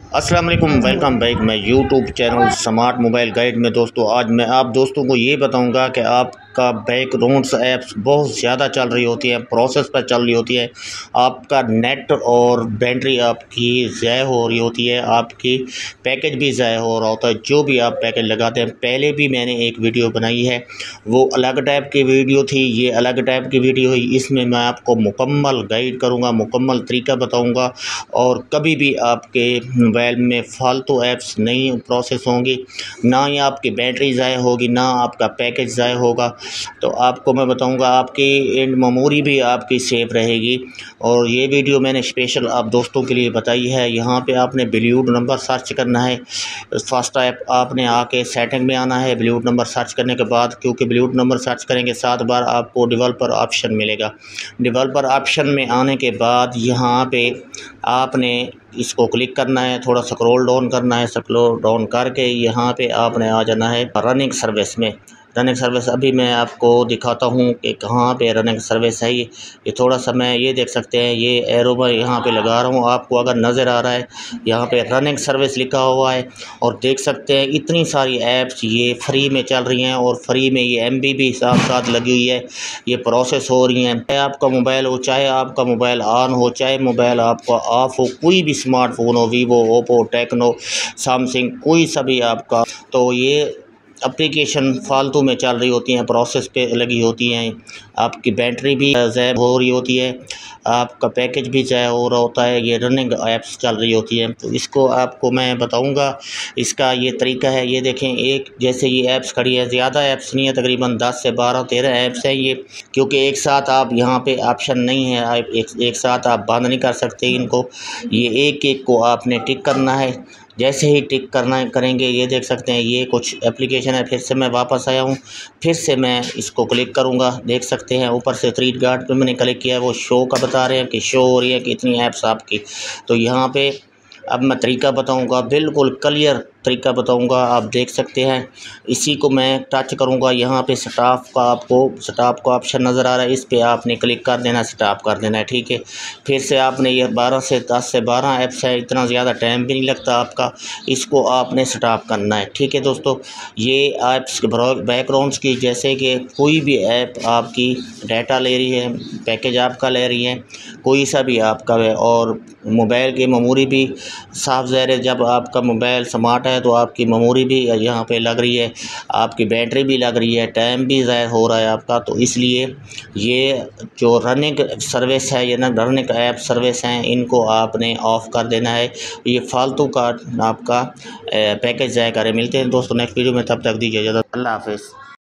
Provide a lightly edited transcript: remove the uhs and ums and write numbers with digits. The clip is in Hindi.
अस्सलाम वालेकुम, वेलकम बैक। मैं YouTube channel smart mobile guide में दोस्तों आज मैं आप दोस्तों को ये बताऊंगा कि आपका बैकग्राउंड्स ऐप्स बहुत ज़्यादा चल रही होती हैं, प्रोसेस पर चल रही होती है, आपका नेट और बैटरी आपकी ज़ाय हो रही होती है, आपकी पैकेज भी ज़ाय हो रहा होता है। जो भी आप पैकेज लगाते हैं, पहले भी मैंने एक वीडियो बनाई है, वो अलग टाइप की वीडियो थी, ये अलग टाइप की वीडियो है। इसमें मैं आपको मुकम्मल गाइड करूँगा, मुकम्मल तरीका बताऊँगा और कभी भी आपके मोबाइल में फालतू ऐप्स नहीं प्रोसेस होंगी, ना ही आपकी बैटरी ज़ाय होगी, ना आपका पैकेज ज़ाय होगा। तो आपको मैं बताऊंगा, आपकी एंड मेमोरी भी आपकी सेफ रहेगी। और ये वीडियो मैंने स्पेशल आप दोस्तों के लिए बताई है। यहाँ पे आपने ब्लूटूथ नंबर सर्च करना है। फर्स्ट ऐप आपने आके सेटिंग में आना है। ब्लूटूथ नंबर सर्च करने के बाद, क्योंकि ब्लूटूथ नंबर सर्च करेंगे 7 बार आपको डेवलपर ऑप्शन मिलेगा। डेवलपर ऑप्शन में आने के बाद यहाँ पे आपने इसको क्लिक करना है, थोड़ा स्क्रॉल डाउन करना है। स्क्रॉल डाउन करके यहाँ पे आपने आ जाना है रनिंग सर्विस में। रनिंग सर्विस अभी मैं आपको दिखाता हूँ कि कहाँ पे रनिंग सर्विस है। ये थोड़ा सा मैं ये देख सकते हैं, ये एरो मैं यहाँ पे लगा रहा हूँ, आपको अगर नज़र आ रहा है यहाँ पे रनिंग सर्विस लिखा हुआ है। और देख सकते हैं इतनी सारी ऐप्स ये फ्री में चल रही हैं और फ्री में ये MB भी साथ साथ लगी हुई है, ये प्रोसेस हो रही हैं। चाहे आपका मोबाइल हो, चाहे आपका मोबाइल ऑन हो, चाहे मोबाइल आपका ऑफ हो, कोई भी स्मार्टफोन हो, वीवो, ओप्पो, टेक्नो, सैमसंग, कोई सा भी आपका, तो ये एप्लीकेशन फालतू में चल रही होती हैं, प्रोसेस पे लगी होती हैं। आपकी बैटरी भी ज़ाय हो रही होती है, आपका पैकेज भी ज़ाय हो रहा होता है। ये रनिंग ऐप्स चल रही होती हैं। तो इसको आपको मैं बताऊंगा, इसका ये तरीका है। ये देखें, एक जैसे ये ऐप्स खड़ी है, ज़्यादा ऐप्स नहीं है, तकरीबन 10 से 12 13 ऐप्स हैं ये, क्योंकि एक साथ आप यहाँ पे ऑप्शन नहीं है, आप एक साथ आप बंद नहीं कर सकते इनको। ये एक एक को आपने टिक करना है। जैसे ही टिक करना करेंगे, ये देख सकते हैं ये कुछ एप्लीकेशन है। फिर से मैं वापस आया हूँ, फिर से मैं इसको क्लिक करूँगा। देख सकते हैं ऊपर से 3 डॉट पे मैंने क्लिक किया है, वो शो का बता रहे हैं कि शो हो रही है कि इतनी ऐप्स आपकी। तो यहाँ पे अब मैं तरीका बताऊँगा, बिल्कुल क्लियर तरीका बताऊँगा। आप देख सकते हैं, इसी को मैं टच करूँगा। यहाँ पे स्टॉप का ऑप्शन नज़र आ रहा है, इस पे आपने क्लिक कर देना, स्टॉप कर देना है, ठीक है। फिर से आपने ये 10 से 12 ऐप्स है, इतना ज़्यादा टाइम भी नहीं लगता आपका, इसको आपने स्टॉप करना है, ठीक है दोस्तों। ये ऐप्स बैकग्राउंड्स की, जैसे कि कोई भी ऐप आपकी डाटा ले रही है, पैकेज आपका ले रही है, कोई सा भी आपका है, और मोबाइल की मेमोरी भी साफ ज़ाहिर है, जब आपका मोबाइल स्मार्ट है तो आपकी मेमोरी भी यहाँ पे लग रही है, आपकी बैटरी भी लग रही है, टाइम भी ज़ाया हो रहा है आपका। तो इसलिए ये जो रनिंग सर्विस है, ये ना रनिंग ऐप सर्विस हैं, इनको आपने ऑफ़ कर देना है। ये फालतू का आपका पैकेज ज़ाया करे। मिलते हैं दोस्तों नेक्स्ट वीडियो में, तब तक दीजिए इजाज़त। अल्लाह हाफ़िज़।